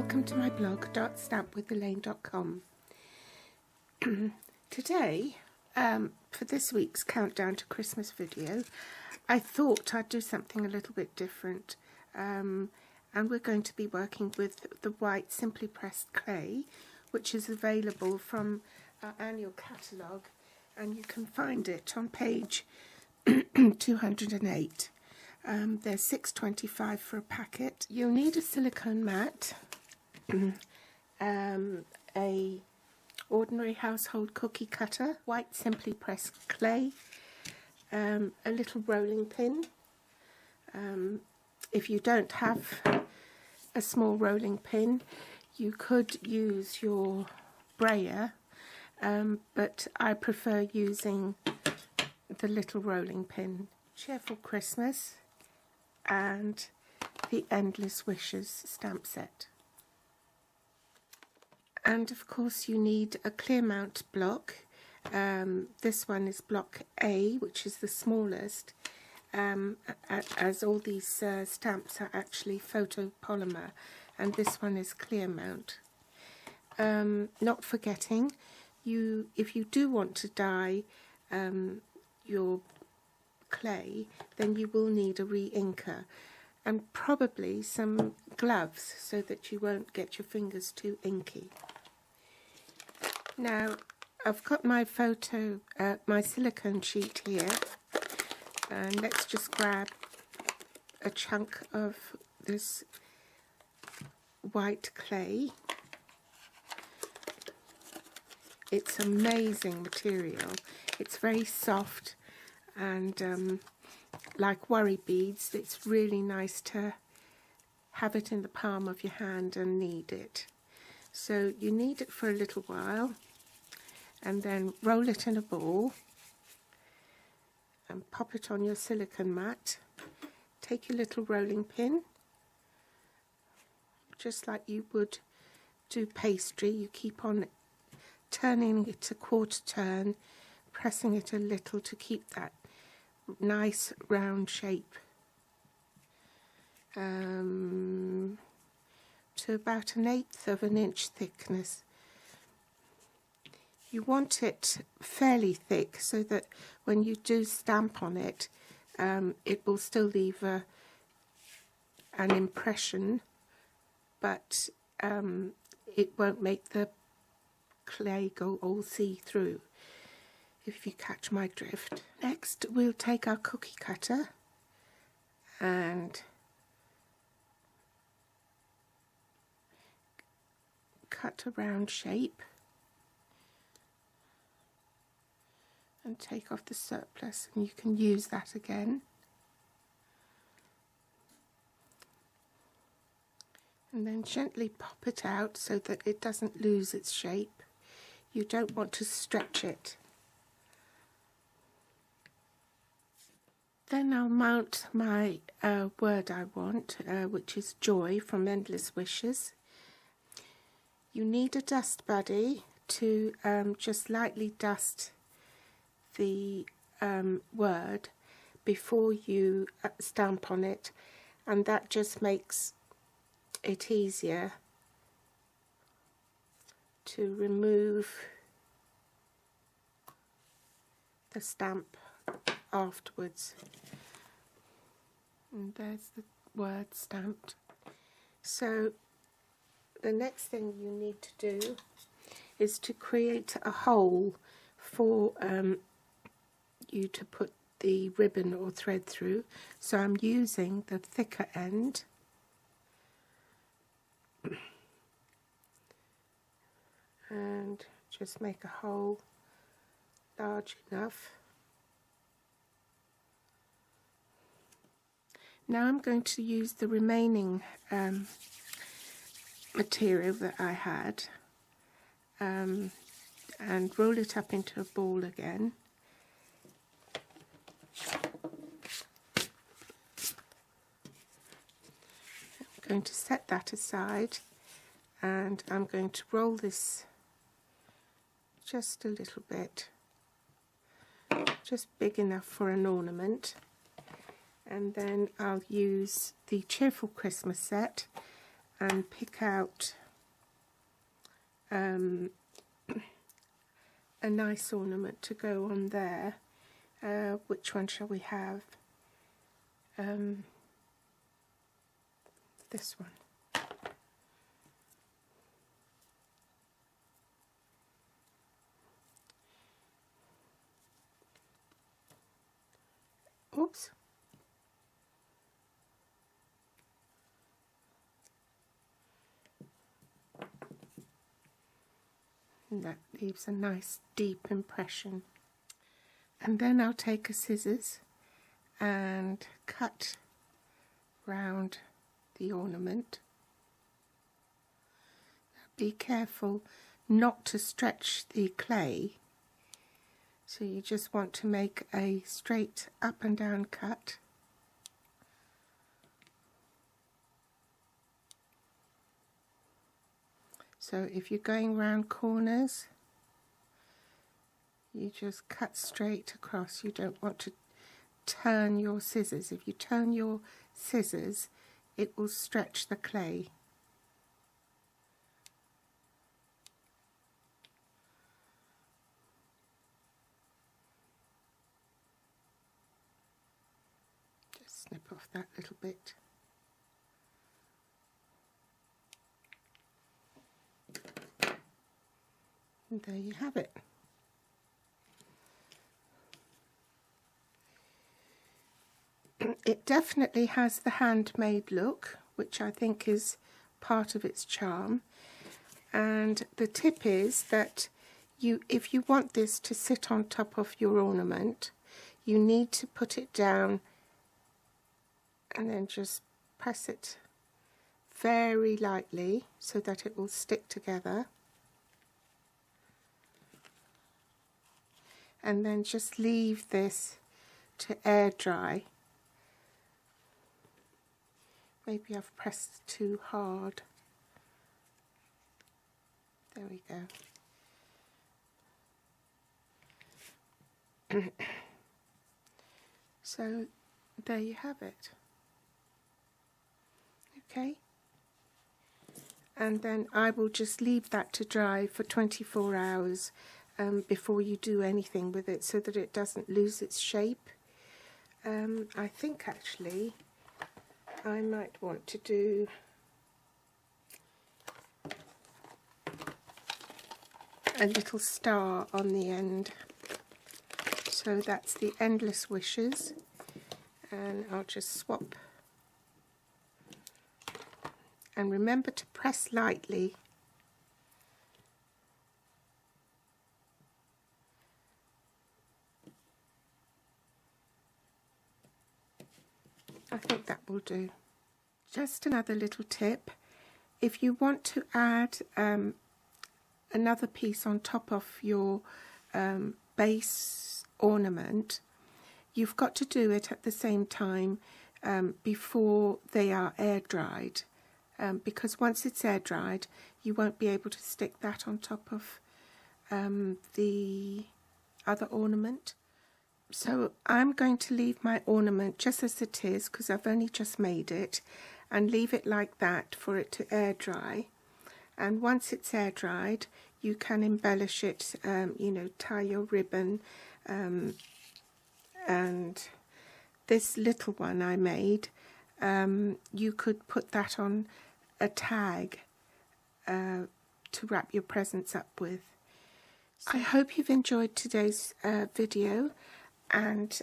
welcome to my blog stampwithelaine.com. Today, for this week's countdown to Christmas video, I thought I'd do something a little bit different, and we're going to be working with the white Simply Pressed clay, which is available from our annual catalogue, and you can find it on page 208. There's $6.25 for a packet. You'll need a silicone mat, a ordinary household cookie cutter, white Simply Pressed clay, a little rolling pin. If you don't have a small rolling pin, you could use your brayer, but I prefer using the little rolling pin. Cheerful Christmas and the Endless Wishes stamp set. And of course you need a clear mount block. This one is block A, which is the smallest, as all these stamps are actually photopolymer, and this one is clear mount. Not forgetting, if you do want to dye your clay, then you will need a re-inker and probably some gloves so that you won't get your fingers too inky. Now I've got my my silicone sheet here, and let's just grab a chunk of this white clay. It's amazing material. It's very soft, and like worry beads, it's really nice to have it in the palm of your hand and knead it. So you knead it for a little while and then roll it in a ball and pop it on your silicone mat. Take your little rolling pin, just like you would do pastry. You keep on turning it a quarter turn, pressing it a little to keep that nice round shape to about 1/8 of an inch thickness. You want it fairly thick so that when you do stamp on it, it will still leave an impression, but it won't make the clay go all see-through, if you catch my drift. Next we'll take our cookie cutter and cut a round shape and take off the surplus, and you can use that again. And then gently pop it out so that it doesn't lose its shape. You don't want to stretch it. Then I'll mount my word I want, which is Joy from Endless Wishes. You need a dust buddy to just lightly dust the word before you stamp on it, and that just makes it easier to remove the stamp afterwards. And there's the word stamped. So the next thing you need to do is to create a hole for you to put the ribbon or thread through. So I'm using the thicker end, and just make a hole large enough. Now I'm going to use the remaining material that I had and roll it up into a ball again. I'm going to set that aside, and I'm going to roll this just a little bit, just big enough for an ornament. And then I'll use the Cheerful Christmas set and pick out a nice ornament to go on there. Which one shall we have? This one. Oops. And that leaves a nice deep impression. And then I'll take a scissors and cut round the ornament. Be careful not to stretch the clay, so you just want to make a straight up and down cut. So if you're going round corners, you just cut straight across. You don't want to turn your scissors. If you turn your scissors, it will stretch the clay. Just snip off that little bit. And there you have it. It definitely has the handmade look, which I think is part of its charm. And the tip is that if you want this to sit on top of your ornament, you need to put it down and then just press it very lightly so that it will stick together. And then just leave this to air dry. Maybe I've pressed too hard. There we go. So there you have it. Okay. And then I will just leave that to dry for 24 hours before you do anything with it, so that it doesn't lose its shape. I think actually I might want to do a little star on the end. So that's the Endless Wishes, and I'll just swap. And remember to press lightly. I think that will do. Just another little tip. If you want to add another piece on top of your base ornament, you've got to do it at the same time before they are air dried, because once it's air dried you won't be able to stick that on top of the other ornament. So I'm going to leave my ornament just as it is, because I've only just made it, and leave it like that for it to air dry. And once it's air dried, you can embellish it, you know, tie your ribbon. And this little one I made, you could put that on a tag to wrap your presents up with. So I hope you've enjoyed today's video, and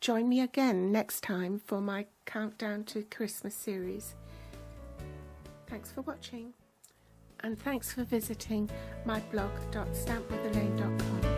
join me again next time for my Countdown to Christmas series. Thanks for watching, and thanks for visiting my blog.stampwithelaine.com.